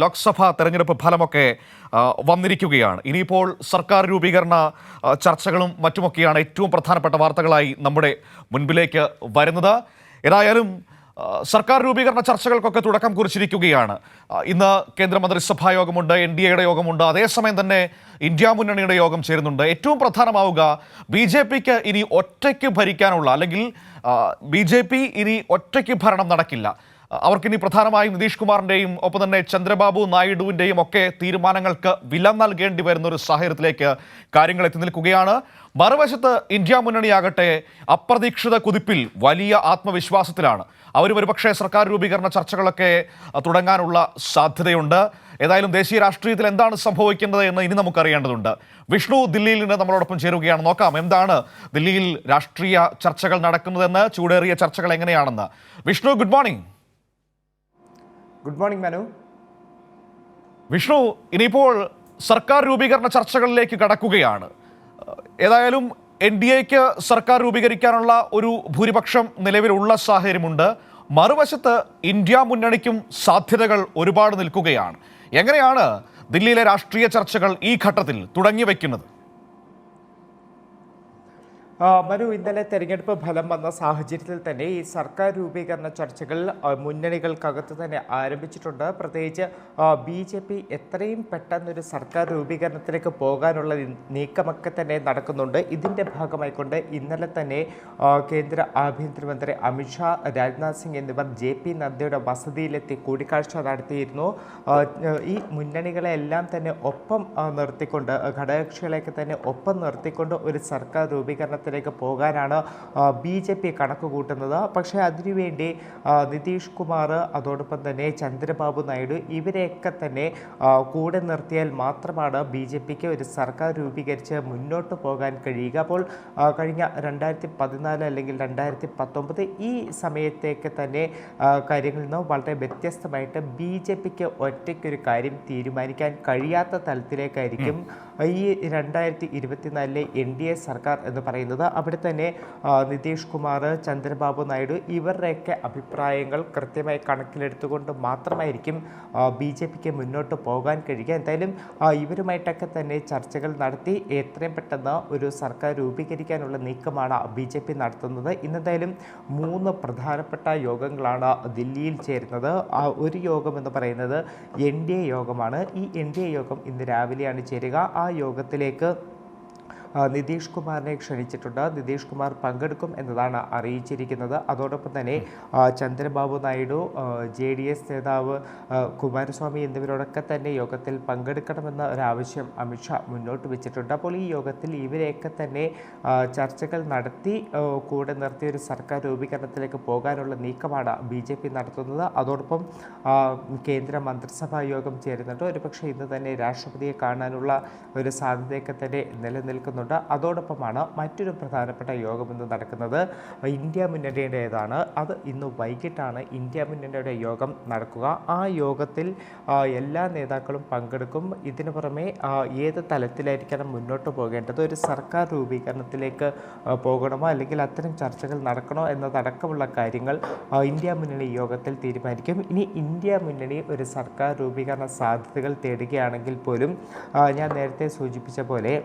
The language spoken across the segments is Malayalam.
ലോക്സഭാ തെരഞ്ഞെടുപ്പ് ഫലമൊക്കെ വന്നിരിക്കുകയാണ്. ഇനിയിപ്പോൾ സർക്കാർ രൂപീകരണ ചർച്ചകളും മറ്റുമൊക്കെയാണ് ഏറ്റവും പ്രധാനപ്പെട്ട വാർത്തകളായി നമ്മുടെ മുൻപിലേക്ക് വരുന്നത്. ഏതായാലും സർക്കാർ രൂപീകരണ ചർച്ചകൾക്കൊക്കെ തുടക്കം കുറിച്ചിരിക്കുകയാണ്. ഇന്ന് കേന്ദ്രമന്ത്രിസഭാ യോഗമുണ്ട്, NDAയുടെ യോഗമുണ്ട്, അതേസമയം തന്നെ ഇന്ത്യ മുന്നണിയുടെ യോഗം ചേരുന്നുണ്ട്. ഏറ്റവും പ്രധാനമാവുക BJPക്ക് ഇനി ഒറ്റയ്ക്ക് ഭരിക്കാനുള്ള, അല്ലെങ്കിൽ BJP ഇനി ഒറ്റയ്ക്ക് ഭരണം നടക്കില്ല. അവർക്കിനി പ്രധാനമായും നിതീഷ് കുമാറിൻ്റെയും ഒപ്പം തന്നെ ചന്ദ്രബാബു നായിഡുവിൻ്റെയും ഒക്കെ തീരുമാനങ്ങൾക്ക് വില നൽകേണ്ടി വരുന്ന ഒരു സാഹചര്യത്തിലേക്ക് കാര്യങ്ങൾ എത്തി നിൽക്കുകയാണ്. മറുവശത്ത് ഇന്ത്യ മുന്നണിയാകട്ടെ അപ്രതീക്ഷിത കുതിപ്പിൽ വലിയ ആത്മവിശ്വാസത്തിലാണ്. അവർ ഒരുപക്ഷെ സർക്കാർ രൂപീകരണ ചർച്ചകളൊക്കെ തുടങ്ങാനുള്ള സാധ്യതയുണ്ട്. ഏതായാലും ദേശീയ രാഷ്ട്രീയത്തിൽ എന്താണ് സംഭവിക്കുന്നത് എന്ന് ഇനി നമുക്കറിയേണ്ടതുണ്ട്. വിഷ്ണു ദില്ലിയിൽ നിന്ന് നമ്മളോടൊപ്പം ചേരുകയാണ്. നോക്കാം എന്താണ് ദില്ലിയിൽ രാഷ്ട്രീയ ചർച്ചകൾ നടക്കുന്നതെന്ന്, ചൂടേറിയ ചർച്ചകൾ എങ്ങനെയാണെന്ന്. Vishnu, good morning. Good morning Manu. Vishnu, ഇനിയിപ്പോൾ സർക്കാർ രൂപീകരണ ചർച്ചകളിലേക്ക് കടക്കുകയാണ്. ഏതായാലും NDAക്ക് സർക്കാർ രൂപീകരിക്കാനുള്ള ഒരു ഭൂരിപക്ഷം നിലവിലുള്ള സാഹചര്യമുണ്ട്. മറുവശത്ത് ഇന്ത്യ മുന്നണിക്കും സാധ്യതകൾ ഒരുപാട് നിൽക്കുകയാണ്. എങ്ങനെയാണ് ദില്ലിയിലെ രാഷ്ട്രീയ ചർച്ചകൾ ഈ ഘട്ടത്തിൽ തുടങ്ങി വയ്ക്കുന്നത്? മനു, ഇന്നലെ തെരഞ്ഞെടുപ്പ് ഫലം വന്ന സാഹചര്യത്തിൽ തന്നെ ഈ സർക്കാർ രൂപീകരണ ചർച്ചകൾ മുന്നണികൾക്കകത്ത് തന്നെ ആരംഭിച്ചിട്ടുണ്ട്. പ്രത്യേകിച്ച് BJP എത്രയും പെട്ടെന്നൊരു സർക്കാർ രൂപീകരണത്തിലേക്ക് പോകാനുള്ള നീക്കമൊക്കെ തന്നെ നടക്കുന്നുണ്ട്. ഇതിൻ്റെ ഭാഗമായിക്കൊണ്ട് ഇന്നലെ തന്നെ കേന്ദ്ര ആഭ്യന്തരമന്ത്രി അമിത്ഷാ, രാജ്നാഥ് സിംഗ് എന്നിവർ JP നദ്ദയുടെ വസതിയിലെത്തി കൂടിക്കാഴ്ച നടത്തിയിരുന്നു. ഈ മുന്നണികളെല്ലാം തന്നെ ഒപ്പം നിർത്തിക്കൊണ്ട്, ഘടകകക്ഷികളെയൊക്കെ തന്നെ ഒപ്പം നിർത്തിക്കൊണ്ട് ഒരു സർക്കാർ രൂപീകരണത്തിലേക്ക് പോകാനാണ് BJP കണക്ക് കൂട്ടുന്നത്. പക്ഷേ അതിനുവേണ്ടി നിതീഷ് കുമാർ, അതോടൊപ്പം തന്നെ ചന്ദ്രബാബു നായിഡു ഇവരെയൊക്കെ തന്നെ കൂടെ നിർത്തിയാൽ മാത്രമാണ് BJPക്ക് ഒരു സർക്കാർ രൂപീകരിച്ച് മുന്നോട്ട് പോകാൻ കഴിയുക. അപ്പോൾ കഴിഞ്ഞ 2014 അല്ലെങ്കിൽ 2019 ഈ സമയത്തേക്ക് തന്നെ കാര്യങ്ങളിൽ നിന്ന് വളരെ വ്യത്യസ്തമായിട്ട് BJPക്ക് ഒറ്റയ്ക്കൊരു കാര്യം തീരുമാനിക്കാൻ കഴിയാത്ത തലത്തിലേക്കായിരിക്കും ഈ 2024 NDA സർക്കാർ എന്ന് പറയുന്നത്. അവിടെ തന്നെ നിതീഷ് കുമാർ, ചന്ദ്രബാബു നായിഡു ഇവരുടെയൊക്കെ അഭിപ്രായങ്ങൾ കൃത്യമായി കണക്കിലെടുത്തുകൊണ്ട് മാത്രമായിരിക്കും BJPക്ക് മുന്നോട്ട് പോകാൻ കഴിയുക. എന്തായാലും ഇവരുമായിട്ടൊക്കെ തന്നെ ചർച്ചകൾ നടത്തി എത്രയും പെട്ടെന്ന് ഒരു സർക്കാർ രൂപീകരിക്കാനുള്ള നീക്കമാണ് BJP നടത്തുന്നത്. ഇന്നെന്തായാലും 3 പ്രധാനപ്പെട്ട യോഗങ്ങളാണ് ദില്ലിയിൽ ചേരുന്നത്. ഒരു യോഗം എന്ന് പറയുന്നത് NDA യോഗമാണ്. ഈ NDA യോഗം ഇന്ന് രാവിലെയാണ് ചേരുക. ആ യോഗത്തിലേക്ക് നിതീഷ് കുമാറിനെ ക്ഷണിച്ചിട്ടുണ്ട്. നിതീഷ് കുമാർ പങ്കെടുക്കും എന്നതാണ് അറിയിച്ചിരിക്കുന്നത്. അതോടൊപ്പം തന്നെ ചന്ദ്രബാബു നായിഡു, JDS നേതാവ് കുമാരസ്വാമി എന്നിവരോടൊക്കെ തന്നെ യോഗത്തിൽ പങ്കെടുക്കണമെന്ന ഒരാവശ്യം അമിത്ഷാ മുന്നോട്ട് വെച്ചിട്ടുണ്ട്. അപ്പോൾ ഈ യോഗത്തിൽ ഇവരെയൊക്കെ തന്നെ ചർച്ചകൾ നടത്തി കൂടെ നിർത്തിയ ഒരു സർക്കാർ രൂപീകരണത്തിലേക്ക് പോകാനുള്ള നീക്കമാണ് BJP നടത്തുന്നത്. അതോടൊപ്പം കേന്ദ്ര മന്ത്രിസഭാ യോഗം ചേരുന്നുണ്ട്. ഒരുപക്ഷെ ഇന്ന് തന്നെ രാഷ്ട്രപതിയെ കാണാനുള്ള ഒരു സാധ്യതയൊക്കെ തന്നെ നിലനിൽക്കുന്നുണ്ട്. അതോടൊപ്പമാണ് മറ്റൊരു പ്രധാനപ്പെട്ട യോഗം ഇന്ന് നടക്കുന്നത്. ഇന്ത്യ മുന്നണിയുടേതാണ്. അത് ഇന്ന് വൈകിട്ടാണ് ഇന്ത്യ മുന്നണിയുടെ യോഗം നടക്കുക. ആ യോഗത്തിൽ എല്ലാ നേതാക്കളും പങ്കെടുക്കും. ഇതിനു പുറമെ ഏത് തലത്തിലായിരിക്കണം മുന്നോട്ട് പോകേണ്ടത്, ഒരു സർക്കാർ രൂപീകരണത്തിലേക്ക് പോകണമോ അല്ലെങ്കിൽ അത്തരം ചർച്ചകൾ നടക്കണോ എന്നതടക്കമുള്ള കാര്യങ്ങൾ ഇന്ത്യ മുന്നണി യോഗത്തിൽ തീരുമാനിക്കും. ഇനി ഇന്ത്യ മുന്നണി ഒരു സർക്കാർ രൂപീകരണ സാധ്യതകൾ തേടുകയാണെങ്കിൽ പോലും ഞാൻ നേരത്തെ സൂചിപ്പിച്ച പോലെ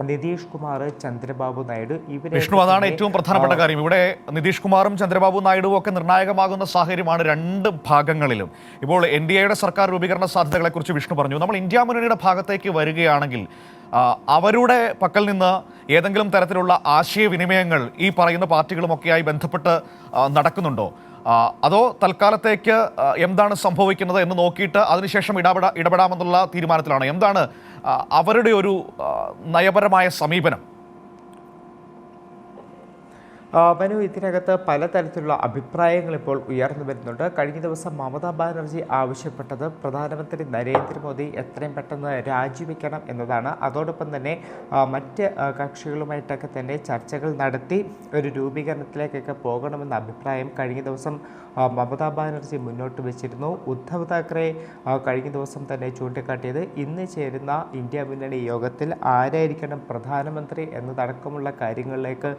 നിതീഷ് കുമാർ, ചന്ദ്രബാബു നായിഡു വിഷ്ണു, അതാണ് ഏറ്റവും പ്രധാനപ്പെട്ട കാര്യം. ഇവിടെ നിതീഷ് കുമാറും ചന്ദ്രബാബു നായിഡുവും ഒക്കെ നിർണായകമാകുന്ന സാഹചര്യമാണ് രണ്ട് ഭാഗങ്ങളിലും. ഇപ്പോൾ NDAയുടെ സർക്കാർ രൂപീകരണ സാധ്യതകളെക്കുറിച്ച് വിഷ്ണു പറഞ്ഞു. നമ്മൾ ഇന്ത്യ മുന്നണിയുടെ ഭാഗത്തേക്ക് വരികയാണെങ്കിൽ അവരുടെ പക്കൽ നിന്ന് ഏതെങ്കിലും തരത്തിലുള്ള ആശയവിനിമയങ്ങൾ ഈ പറയുന്ന പാർട്ടികളുമൊക്കെയായി ബന്ധപ്പെട്ട് നടക്കുന്നുണ്ടോ? അതോ തൽക്കാലത്തേക്ക് എന്താണ് സംഭവിക്കുന്നത് എന്ന് നോക്കിയിട്ട് അതിനുശേഷം ഇടപെടാമെന്നുള്ള തീരുമാനത്തിലാണ്? എന്താണ് അവരുടെ ഒരു നയപരമായ സമീപനം? മനു, ഇതിനകത്ത് പലതരത്തിലുള്ള അഭിപ്രായങ്ങൾ ഇപ്പോൾ ഉയർന്നു വരുന്നുണ്ട്. കഴിഞ്ഞ ദിവസം മമതാ ബാനർജി ആവശ്യപ്പെട്ടത് പ്രധാനമന്ത്രി നരേന്ദ്രമോദി എത്രയും പെട്ടെന്ന് രാജിവെക്കണം എന്നതാണ്. അതോടൊപ്പം തന്നെ മറ്റ് കക്ഷികളുമായിട്ടൊക്കെ തന്നെ ചർച്ചകൾ നടത്തി ഒരു രൂപീകരണത്തിലേക്കൊക്കെ പോകണമെന്ന അഭിപ്രായം കഴിഞ്ഞ ദിവസം മമതാ ബാനർജി മുന്നോട്ട് വെച്ചിരുന്നു. ഉദ്ധവ് താക്കറെ കഴിഞ്ഞ ദിവസം തന്നെ ചൂണ്ടിക്കാട്ടിയത് ഇന്ന് ചേരുന്ന ഇന്ത്യ മുന്നണി യോഗത്തിൽ ആരായിരിക്കണം പ്രധാനമന്ത്രി എന്നതടക്കമുള്ള കാര്യങ്ങളിലേക്ക്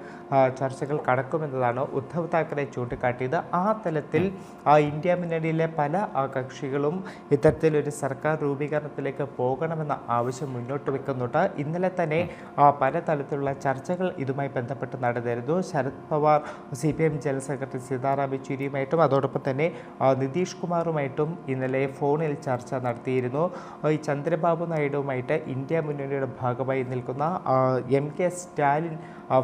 ചർച്ചകൾ കടക്കുമെന്നതാണ് ഉദ്ധവ് താക്കറെ ചൂണ്ടിക്കാട്ടിയത്. ആ തലത്തിൽ ഇന്ത്യ മുന്നണിയിലെ പല കക്ഷികളും ഇത്തരത്തിലൊരു സർക്കാർ രൂപീകരണത്തിലേക്ക് പോകണമെന്ന ആവശ്യം മുന്നോട്ട് വെക്കുന്നുണ്ട്. ഇന്നലെ തന്നെ പല തലത്തിലുള്ള ചർച്ചകൾ ഇതുമായി ബന്ധപ്പെട്ട് നടന്നിരുന്നു. Sharad Pawar CPM general secretary Sitaram യെച്ചൂരിയുമായിട്ടും അതോടൊപ്പം തന്നെ നിതീഷ് കുമാറുമായിട്ടും ഇന്നലെ ഫോണിൽ ചർച്ച നടത്തിയിരുന്നു. ഈ ചന്ദ്രബാബു നായിഡുവുമായിട്ട് ഇന്ത്യ മുന്നണിയുടെ ഭാഗമായി നിൽക്കുന്ന MK സ്റ്റാലിൻ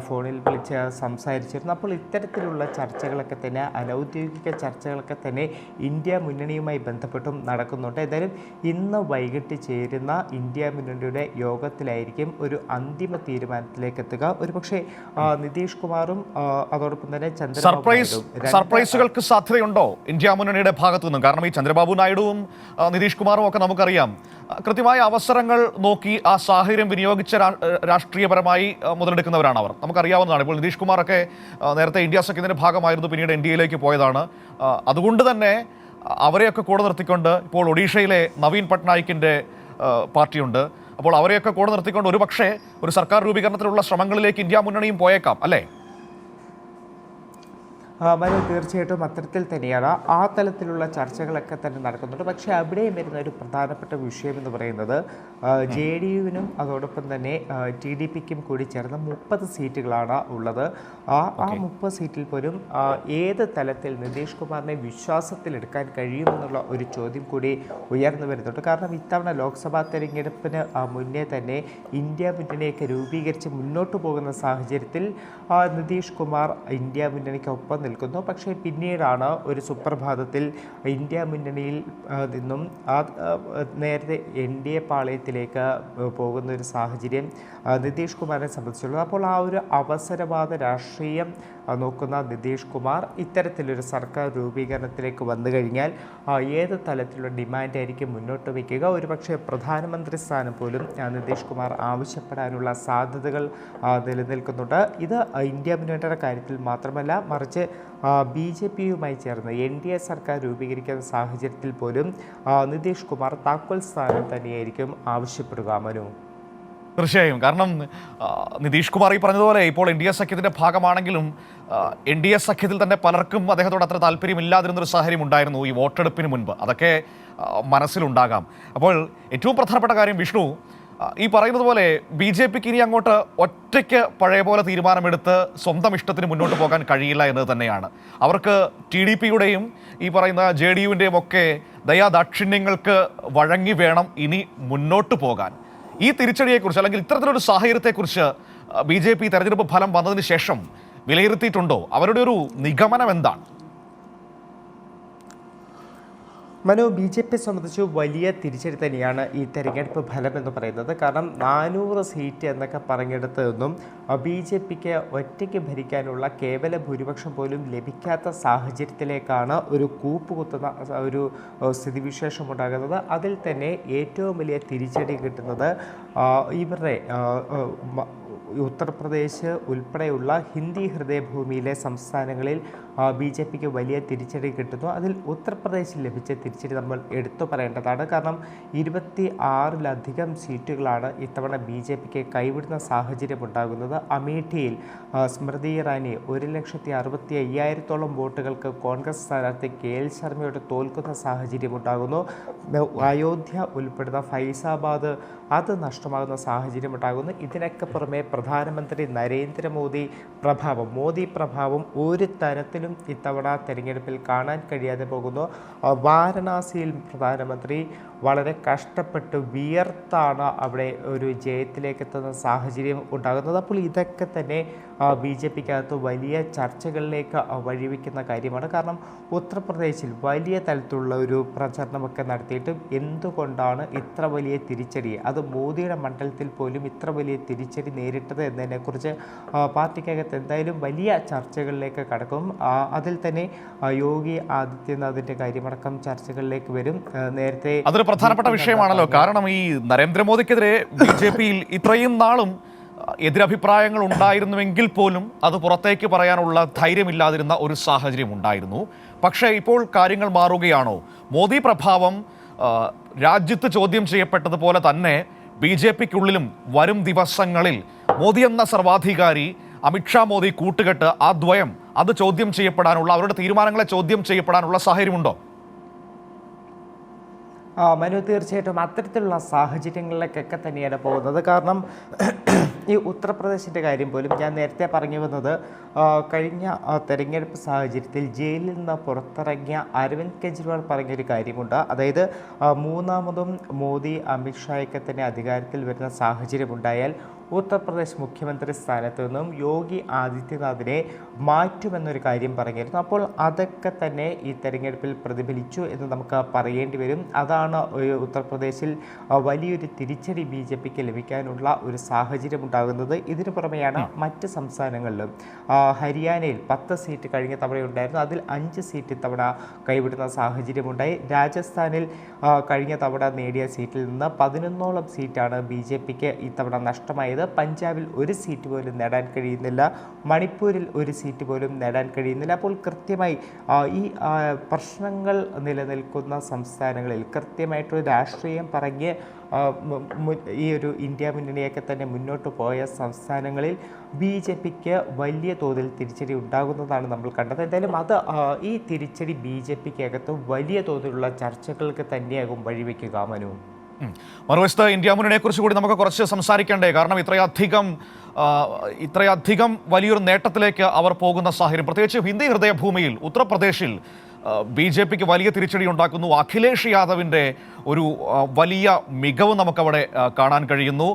ഫോണിൽ വിളിച്ച് സംസാരിച്ചിരുന്നു. അപ്പോൾ ഇത്തരത്തിലുള്ള ചർച്ചകളൊക്കെ തന്നെ അനൗദ്യോഗിക ചർച്ചകളൊക്കെ തന്നെ ഇന്ത്യ മുന്നണിയുമായി ബന്ധപ്പെട്ടും നടക്കുന്നുണ്ട്. എന്തായാലും ഇന്ന് വൈകിട്ട് ചേരുന്ന ഇന്ത്യ മുന്നണിയുടെ യോഗത്തിലായിരിക്കും ഒരു അന്തിമ തീരുമാനത്തിലേക്ക് എത്തുക. ഒരുപക്ഷെ നിതീഷ് കുമാറും അതോടൊപ്പം തന്നെ സർപ്രൈസുകൾക്ക് സാധ്യതയുണ്ടോ ഇന്ത്യ മുന്നണിയുടെ ഭാഗത്തു നിന്നും? കാരണം ഈ ചന്ദ്രബാബു നായിഡുവും നിതീഷ് കുമാറും ഒക്കെ നമുക്കറിയാം കൃത്യമായ അവസരങ്ങൾ നോക്കി ആ സാഹചര്യം വിനിയോഗിച്ച രാഷ്ട്രീയപരമായി മുതലെടുക്കുന്നവരാണ് അവർ. നമുക്കറിയാവുന്നതാണ്. ഇപ്പോൾ നിതീഷ് കുമാറൊക്കെ നേരത്തെ ഇന്ത്യ സഖ്യത്തിൻ്റെ ഭാഗമായിരുന്നു, പിന്നീട് NDAയിലേക്ക് പോയതാണ്. അതുകൊണ്ട് തന്നെ അവരെയൊക്കെ കൂടെ നിർത്തിക്കൊണ്ട് ഇപ്പോൾ ഒഡീഷയിലെ നവീൻ പട്നായിക്കിൻ്റെ പാർട്ടിയുണ്ട്. അപ്പോൾ അവരെയൊക്കെ കൂടെ നിർത്തിക്കൊണ്ട് ഒരുപക്ഷെ ഒരു സർക്കാർ രൂപീകരണത്തിലുള്ള ശ്രമങ്ങളിലേക്ക് ഇന്ത്യ മുന്നണിയും പോയേക്കാം അല്ലേ? മനു, തീർച്ചയായിട്ടും അത്തരത്തിൽ തന്നെയാണ്. ആ തലത്തിലുള്ള ചർച്ചകളൊക്കെ തന്നെ നടക്കുന്നുണ്ട്. പക്ഷേ അവിടെയും വരുന്ന ഒരു പ്രധാനപ്പെട്ട വിഷയം എന്ന് പറയുന്നത് JDUവിനും അതോടൊപ്പം തന്നെ TDPക്കും കൂടി ചേർന്ന് 30 സീറ്റുകളാണ് ഉള്ളത്. ആ 30 സീറ്റിൽ പോലും ഏത് തലത്തിൽ നിതീഷ് കുമാറിനെ വിശ്വാസത്തിലെടുക്കാൻ കഴിയുമെന്നുള്ള ഒരു ചോദ്യം കൂടി ഉയർന്നു വരുന്നുണ്ട്. കാരണം ഇത്തവണ ലോക്സഭാ തെരഞ്ഞെടുപ്പിന് മുന്നേ തന്നെ ഇന്ത്യ മുന്നണിയൊക്കെ രൂപീകരിച്ച് മുന്നോട്ട് പോകുന്ന സാഹചര്യത്തിൽ നിതീഷ് കുമാർ ഇന്ത്യ മുന്നണിക്കൊപ്പം നിൽക്കുന്നു. പക്ഷേ പിന്നീടാണ് ഒരു സുപ്രഭാതത്തിൽ ഇന്ത്യ മുന്നണിയിൽ നിന്നും നേരത്തെ NDA പാളയത്തിലേക്ക് പോകുന്ന ഒരു സാഹചര്യം നിതീഷ് കുമാറിനെ സംബന്ധിച്ചുള്ളത്. അപ്പോൾ ആ ഒരു അവസരവാദ രാഷ്ട്രീയം നോക്കുന്ന നിതീഷ് കുമാർ ഇത്തരത്തിലൊരു സർക്കാർ രൂപീകരണത്തിലേക്ക് വന്നു കഴിഞ്ഞാൽ ഏത് തലത്തിലുള്ള ഡിമാൻഡായിരിക്കും മുന്നോട്ട് വയ്ക്കുക? ഒരുപക്ഷെ പ്രധാനമന്ത്രി സ്ഥാനം പോലും നിതീഷ് കുമാർ ആവശ്യപ്പെടാനുള്ള സാധ്യതകൾ നിലനിൽക്കുന്നുണ്ട്. ഇത് ഇന്ത്യ മുന്നണിയുടെ കാര്യത്തിൽ മാത്രമല്ല, മറിച്ച് BJPയുമായി ചേർന്ന് NDA സർക്കാർ രൂപീകരിക്കുന്ന സാഹചര്യത്തിൽ പോലും നിതീഷ് കുമാർ താക്കോൽ സ്ഥാനം തന്നെയായിരിക്കും ആവശ്യപ്പെടുക. മനു, തീർച്ചയായും. കാരണം നിതീഷ് കുമാർ ഈ പറഞ്ഞതുപോലെ ഇപ്പോൾ NDA സഖ്യത്തിൻ്റെ ഭാഗമാണെങ്കിലും NDA സഖ്യത്തിൽ തന്നെ പലർക്കും അദ്ദേഹത്തോട് അത്ര താല്പര്യമില്ലാതിരുന്നൊരു സാഹചര്യം ഉണ്ടായിരുന്നു ഈ വോട്ടെടുപ്പിന് മുൻപ്. അതൊക്കെ മനസ്സിലുണ്ടാകാം. അപ്പോൾ ഏറ്റവും പ്രധാനപ്പെട്ട കാര്യം വിഷ്ണു, ഈ പറയുന്നത് പോലെ BJPക്ക് ഇനി അങ്ങോട്ട് ഒറ്റയ്ക്ക് പഴയ പോലെ തീരുമാനമെടുത്ത് സ്വന്തം ഇഷ്ടത്തിന് മുന്നോട്ട് പോകാൻ കഴിയില്ല എന്നത് തന്നെയാണ്. അവർക്ക് TDPയുടെയും ഈ പറയുന്ന JDUവിൻ്റെയും ഒക്കെ ദയാദാക്ഷിണ്യങ്ങൾക്ക് വഴങ്ങി വേണം ഇനി മുന്നോട്ട് പോകാൻ. ഈ തിരിച്ചടിയെക്കുറിച്ച് അല്ലെങ്കിൽ ഇത്തരത്തിലൊരു സാഹചര്യത്തെക്കുറിച്ച് BJP തെരഞ്ഞെടുപ്പ് ഫലം വന്നതിന് ശേഷം വിലയിരുത്തിയിട്ടുണ്ടോ? അവരുടെ ഒരു നിഗമനം എന്താണ്? മനു, BJP സംബന്ധിച്ച് വലിയ തിരിച്ചടി തന്നെയാണ് ഈ തെരഞ്ഞെടുപ്പ് ഫലം എന്ന് പറയുന്നത്. കാരണം 400 സീറ്റ് എന്നൊക്കെ പറഞ്ഞെടുത്ത് നിന്നും BJPക്ക് ഒറ്റയ്ക്ക് ഭരിക്കാനുള്ള കേവല ഭൂരിപക്ഷം പോലും ലഭിക്കാത്ത സാഹചര്യത്തിലേക്കാണ് ഒരു കൂപ്പുകുത്തുന്ന ഒരു സ്ഥിതിവിശേഷം ഉണ്ടാകുന്നത്. അതിൽ തന്നെ ഏറ്റവും വലിയ തിരിച്ചടി കിട്ടുന്നത് ഇവരുടെ ഉത്തർപ്രദേശ് ഉൾപ്പെടെയുള്ള ഹിന്ദി ഹൃദയഭൂമിയിലെ സംസ്ഥാനങ്ങളിൽ BJPക്ക് വലിയ തിരിച്ചടി കിട്ടുന്നു. അതിൽ ഉത്തർപ്രദേശിൽ ലഭിച്ച തിരിച്ചടി നമ്മൾ എടുത്തു പറയേണ്ടതാണ്. കാരണം 26ലധികം സീറ്റുകളാണ് ഇത്തവണ BJPക്ക് കൈവിടുന്ന സാഹചര്യം ഉണ്ടാകുന്നത്. അമേഠിയിൽ സ്മൃതി ഇറാനി 1,65,000 വോട്ടുകൾക്ക് കോൺഗ്രസ് സ്ഥാനാർത്ഥി KL ശർമ്മയോട് തോൽക്കുന്ന സാഹചര്യം ഉണ്ടാകുന്നു. അയോധ്യ ഉൾപ്പെടുന്ന ഫൈസാബാദ് അത് നഷ്ടമാകുന്ന സാഹചര്യം ഉണ്ടാകുന്നു. ഇതിനൊക്കെ പുറമെ പ്രധാനമന്ത്രി നരേന്ദ്രമോദി മോദി പ്രഭാവം ഒരു തരത്തിലും ഇത്തവണ തെരഞ്ഞെടുപ്പിൽ കാണാൻ കഴിയാതെ പോകുന്നു. വാരണാസിയിൽ പ്രധാനമന്ത്രി വളരെ കഷ്ടപ്പെട്ട് വിയർത്താണ് അവിടെ ഒരു ജയത്തിലേക്ക് എത്തുന്ന സാഹചര്യം ഉണ്ടാകുന്നത്. അപ്പോൾ ഇതൊക്കെ തന്നെ BJPക്കകത്ത് വലിയ ചർച്ചകളിലേക്ക് വഴിവെക്കുന്ന കാര്യമാണ്. കാരണം ഉത്തർപ്രദേശിൽ വലിയ തലത്തിലുള്ള ഒരു പ്രചരണമൊക്കെ നടത്തിയിട്ടും എന്തുകൊണ്ടാണ് ഇത്ര വലിയ തിരിച്ചടി, അത് മോദിയുടെ മണ്ഡലത്തിൽ പോലും ഇത്ര വലിയ തിരിച്ചടി നേരിട്ടത് എന്നതിനെക്കുറിച്ച് പാർട്ടിക്കകത്ത് എന്തായാലും വലിയ ചർച്ചകളിലേക്ക് കടക്കും. അതിൽ തന്നെ യോഗി ആദിത്യനാഥിൻ്റെ കാര്യമടക്കം ചർച്ചകളിലേക്ക് വരും. നേരത്തെ അതൊരു പ്രധാനപ്പെട്ട വിഷയമാണല്ലോ. കാരണം ഈ നരേന്ദ്രമോദിക്കെതിരെ BJPയിൽ ഇത്രയും നാളും എതിരഭിപ്രായങ്ങൾ ഉണ്ടായിരുന്നുവെങ്കിൽ പോലും അത് പുറത്തേക്ക് പറയാനുള്ള ധൈര്യമില്ലാതിരുന്ന ഒരു സാഹചര്യം ഉണ്ടായിരുന്നു. പക്ഷേ ഇപ്പോൾ കാര്യങ്ങൾ മാറുകയാണോ? മോദി പ്രഭാവം രാജ്യത്ത് ചോദ്യം ചെയ്യപ്പെട്ടതുപോലെ തന്നെ BJPക്കുള്ളിലും വരും ദിവസങ്ങളിൽ മോദി എന്ന സർവാധികാരി അമിത്ഷാ മോദി കൂട്ടുകെട്ട്, ആ ദ്വയം അത് ചോദ്യം ചെയ്യപ്പെടാനുള്ള, അവരുടെ തീരുമാനങ്ങളെ ചോദ്യം ചെയ്യപ്പെടാനുള്ള സാഹചര്യമുണ്ടോ? മനു, തീർച്ചയായിട്ടും അത്തരത്തിലുള്ള സാഹചര്യങ്ങളിലേക്കൊക്കെ തന്നെയാണ് പോകുന്നത്. കാരണം ഈ ഉത്തർപ്രദേശിൻ്റെ കാര്യം പോലും ഞാൻ നേരത്തെ പറഞ്ഞു വന്നത്, കഴിഞ്ഞ തെരഞ്ഞെടുപ്പ് സാഹചര്യത്തിൽ ജയിലിൽ നിന്ന് പുറത്തിറങ്ങിയ അരവിന്ദ് കെജ്രിവാൾ പറഞ്ഞൊരു കാര്യമുണ്ട്. അതായത് മൂന്നാമതും മോദി അമിത്ഷായൊക്കെ തന്നെ അധികാരത്തിൽ വരുന്ന സാഹചര്യമുണ്ടായാൽ ഉത്തർപ്രദേശ് മുഖ്യമന്ത്രി സ്ഥാനത്ത് നിന്നും യോഗി ആദിത്യനാഥിനെ മാറ്റുമെന്നൊരു കാര്യം പറഞ്ഞിരുന്നു. അപ്പോൾ അതൊക്കെ തന്നെ ഈ തെരഞ്ഞെടുപ്പിൽ പ്രതിഫലിച്ചു എന്ന് നമുക്ക് പറയേണ്ടി വരും. അതാണ് ഉത്തർപ്രദേശിൽ വലിയൊരു തിരിച്ചടി ബി ജെ പിക്ക് ലഭിക്കാനുള്ള ഒരു സാഹചര്യം ഉണ്ടാകുന്നത്. ഇതിനു പുറമെയാണ് മറ്റ് സംസ്ഥാനങ്ങളിലും. ഹരിയാനയിൽ 10 സീറ്റ് കഴിഞ്ഞ തവണയുണ്ടായിരുന്നു, അതിൽ 5 സീറ്റ് ഇത്തവണ കൈവിടുന്ന സാഹചര്യമുണ്ടായി. രാജസ്ഥാനിൽ കഴിഞ്ഞ തവണ നേടിയ സീറ്റിൽ നിന്ന് 11ഓളം സീറ്റാണ് ബി ജെ പിക്ക് ഇത്തവണ നഷ്ടമായത്. പഞ്ചാബിൽ 1 സീറ്റ് പോലും നേടാൻ കഴിയുന്നില്ല, മണിപ്പൂരിൽ 1 സീറ്റ് പോലും നേടാൻ കഴിയുന്നില്ല. അപ്പോൾ കൃത്യമായി ഈ പ്രശ്നങ്ങൾ നിലനിൽക്കുന്ന സംസ്ഥാനങ്ങളിൽ കൃത്യമായിട്ടൊരു രാഷ്ട്രീയം പറഞ്ഞ് ഈ ഒരു ഇന്ത്യ മുന്നണിയൊക്കെ തന്നെ മുന്നോട്ട് പോയ സംസ്ഥാനങ്ങളിൽ ബി ജെ പിക്ക് വലിയ തോതിൽ തിരിച്ചടി ഉണ്ടാകുന്നതാണ് നമ്മൾ കണ്ടത്. എന്തായാലും അത് ഈ തിരിച്ചടി ബി ജെ പിക്ക് അകത്ത് വലിയ തോതിലുള്ള ചർച്ചകൾക്ക് തന്നെയാകും വഴിവെക്കുക. മനു, മറുവശത്ത് ഇന്ത്യ മുന്നണിയെക്കുറിച്ച് കൂടി നമുക്ക് കുറച്ച് സംസാരിക്കേണ്ടേ? കാരണം ഇത്രയധികം വലിയൊരു നേട്ടത്തിലേക്ക് അവർ പോകുന്ന സാഹചര്യം, പ്രത്യേകിച്ച് ഹിന്ദി ഹൃദയഭൂമിയിൽ ഉത്തർപ്രദേശിൽ ബി ജെ പിക്ക് വലിയ തിരിച്ചടി ഉണ്ടാക്കുന്നു. അഖിലേഷ് യാദവിൻ്റെ ഒരു വലിയ മികവ് നമുക്കവിടെ കാണാൻ കഴിയുന്നു.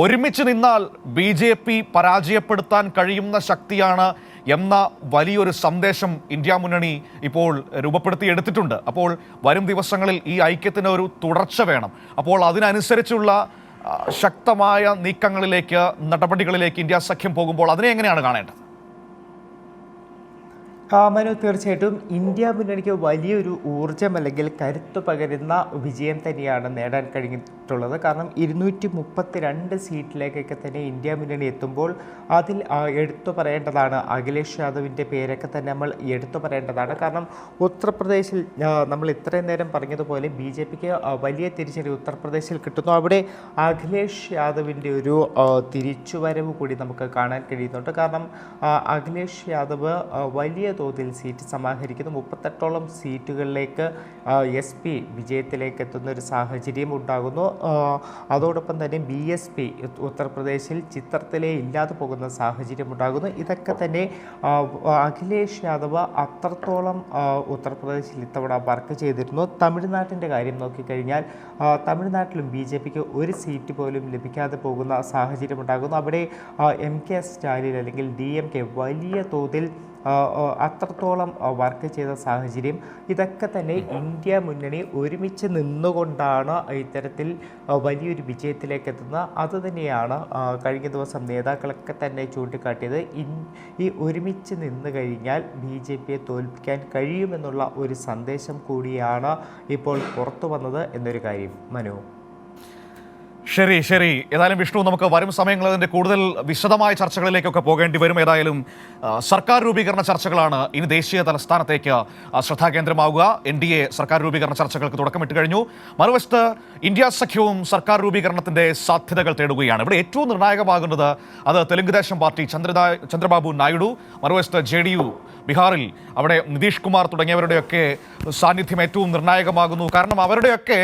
ഒരുമിച്ച് നിന്നാൽ ബി ജെ പി പരാജയപ്പെടുത്താൻ കഴിയുന്ന ശക്തിയാണ് എന്ന വലിയൊരു സന്ദേശം ഇന്ത്യ മുന്നണി ഇപ്പോൾ രൂപപ്പെടുത്തിയെടുത്തിട്ടുണ്ട്. അപ്പോൾ വരും ദിവസങ്ങളിൽ ഈ ഐക്യത്തിന് ഒരു തുടർച്ച വേണം. അപ്പോൾ അതിനനുസരിച്ചുള്ള ശക്തമായ നീക്കങ്ങളിലേക്ക്, നടപടികളിലേക്ക് ഇന്ത്യ സഖ്യം പോകുമ്പോൾ അതിനെ എങ്ങനെയാണ് കാണേണ്ടത്? മനു, തീർച്ചയായിട്ടും ഇന്ത്യ മുന്നണിക്ക് വലിയൊരു ഊർജം അല്ലെങ്കിൽ കരുത്ത് പകരുന്ന വിജയം തന്നെയാണ് നേടാൻ കഴിഞ്ഞിട്ടുള്ളത്. കാരണം 232 സീറ്റിലേക്കൊക്കെ തന്നെ ഇന്ത്യ മുന്നണി എത്തുമ്പോൾ അതിൽ എടുത്തു പറയേണ്ടതാണ് അഖിലേഷ് യാദവിൻ്റെ പേരൊക്കെ തന്നെ നമ്മൾ എടുത്തു പറയേണ്ടതാണ്. കാരണം ഉത്തർപ്രദേശിൽ നമ്മൾ ഇത്രയും നേരം പറഞ്ഞതുപോലെ ബി ജെ പിക്ക് വലിയ തിരിച്ചടി ഉത്തർപ്രദേശിൽ കിട്ടുന്നു. അവിടെ അഖിലേഷ് യാദവിൻ്റെ ഒരു തിരിച്ചുവരവ് കൂടി നമുക്ക് കാണാൻ കഴിയുന്നുണ്ട്. കാരണം അഖിലേഷ് യാദവ് വലിയ തോതിൽ സീറ്റ് സമാഹരിക്കുന്നു. 38ഓളം സീറ്റുകളിലേക്ക് എസ് പി വിജയത്തിലേക്ക് എത്തുന്ന ഒരു സാഹചര്യം ഉണ്ടാകുന്നു. അതോടൊപ്പം തന്നെ BSP ഉത്തർപ്രദേശിൽ ചിത്രത്തിലേ ഇല്ലാതെ പോകുന്ന സാഹചര്യം ഉണ്ടാകുന്നു. ഇതൊക്കെ തന്നെ അഖിലേഷ് യാദവ് അത്രത്തോളം ഉത്തർപ്രദേശിൽ ഇത്തവണ വർക്ക് ചെയ്തിരുന്നു. തമിഴ്നാട്ടിൻ്റെ കാര്യം നോക്കിക്കഴിഞ്ഞാൽ തമിഴ്നാട്ടിലും ബി ജെ പിക്ക് 1 സീറ്റ് പോലും ലഭിക്കാതെ പോകുന്ന സാഹചര്യം ഉണ്ടാകുന്നു. അവിടെ MK സ്റ്റാലിൻ അല്ലെങ്കിൽ DMK വലിയ തോതിൽ അത്രത്തോളം വർക്ക് ചെയ്ത സാഹചര്യം. ഇതൊക്കെ തന്നെ ഇന്ത്യ മുന്നണി ഒരുമിച്ച് നിന്നുകൊണ്ടാണ് ഇത്തരത്തിൽ വലിയൊരു വിജയത്തിലേക്ക് എത്തുന്നത്. അതുതന്നെയാണ് കഴിഞ്ഞ ദിവസം നേതാക്കളൊക്കെ തന്നെ ചൂണ്ടിക്കാട്ടിയത്. ഈ ഒരുമിച്ച് നിന്ന് കഴിഞ്ഞാൽ BJPയെ തോൽപ്പിക്കാൻ കഴിയുമെന്നുള്ള ഒരു സന്ദേശം കൂടിയാണ് ഇപ്പോൾ പുറത്തു വന്നത് എന്നൊരു കാര്യം. മനു, ശരി. ഏതായാലും വിഷ്ണു, നമുക്ക് വരും സമയങ്ങളിൽ അതിൻ്റെ കൂടുതൽ വിശദമായ ചർച്ചകളിലേക്കൊക്കെ പോകേണ്ടി വരും. ഏതായാലും സർക്കാർ രൂപീകരണ ചർച്ചകളാണ് ഇനി ദേശീയ തലസ്ഥാനത്തേക്ക് ശ്രദ്ധാകേന്ദ്രമാവുക. NDA സർക്കാർ രൂപീകരണ ചർച്ചകൾക്ക് തുടക്കമിട്ട് കഴിഞ്ഞു. മറുവശത്ത് ഇന്ത്യ സഖ്യവും സർക്കാർ രൂപീകരണത്തിൻ്റെ സാധ്യതകൾ തേടുകയാണ്. ഇവിടെ ഏറ്റവും നിർണായകമാകുന്നത് അത് തെലുങ്ക് ദേശം പാർട്ടി ചന്ദ്രബാബു നായിഡു, മറുവശത്ത് JDU ബീഹാറിൽ അവിടെ നിതീഷ് കുമാർ തുടങ്ങിയവരുടെയൊക്കെ സാന്നിധ്യം ഏറ്റവും നിർണായകമാകുന്നു. കാരണം അവരുടെയൊക്കെ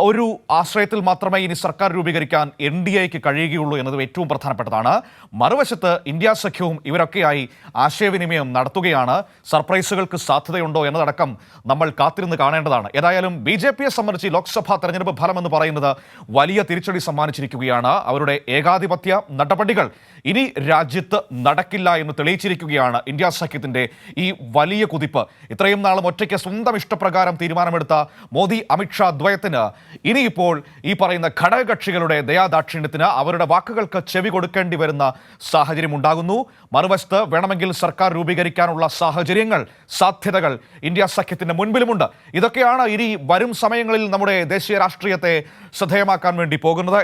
ഒരു ആശ്രയത്തിൽ മാത്രമേ ഇനി സർക്കാർ രൂപീകരിക്കാൻ NDAക്ക് കഴിയുകയുള്ളൂ എന്നതും ഏറ്റവും പ്രധാനപ്പെട്ടതാണ്. മറുവശത്ത് ഇന്ത്യ സഖ്യവും ഇവരൊക്കെയായി ആശയവിനിമയം നടത്തുകയാണ്. സർപ്രൈസുകൾക്ക് സാധ്യതയുണ്ടോ എന്നതടക്കം നമ്മൾ കാത്തിരുന്ന് കാണേണ്ടതാണ്. ഏതായാലും BJPയെ സംബന്ധിച്ച് ലോക്സഭാ തെരഞ്ഞെടുപ്പ് ഫലം എന്ന് പറയുന്നത് വലിയ തിരിച്ചടി സമ്മാനിച്ചിരിക്കുകയാണ്. അവരുടെ ഏകാധിപത്യ നടപടികൾ ഇനി രാജ്യത്ത് നടക്കില്ല എന്ന് തെളിയിച്ചിരിക്കുകയാണ് ഇന്ത്യ സഖ്യത്തിൻ്റെ ഈ വലിയ കുതിപ്പ്. ഇത്രയും നാളും ഒറ്റയ്ക്ക് സ്വന്തം ഇഷ്ടപ്രകാരം തീരുമാനമെടുത്ത മോദി അമിത്ഷാ ദ്വയത്തിന് ഇനിയിപ്പോൾ ഈ പറയുന്ന ഘടകകക്ഷികളുടെ ദയാദാക്ഷിണ്യത്തിന് അവരുടെ വാക്കുകൾക്ക് ചെവി കൊടുക്കേണ്ടി വരുന്ന സാഹചര്യം ഉണ്ടാകുന്നു. മറുവശത്ത് വേണമെങ്കിൽ സർക്കാർ രൂപീകരിക്കാനുള്ള സാഹചര്യങ്ങൾ, സാധ്യതകൾ ഇന്ത്യ സഖ്യത്തിന്റെ മുൻപിലുമുണ്ട്. ഇതൊക്കെയാണ് ഇനി വരും സമയങ്ങളിൽ നമ്മുടെ ദേശീയ രാഷ്ട്രീയത്തെ ശ്രദ്ധേയമാക്കാൻ വേണ്ടി പോകുന്നത്.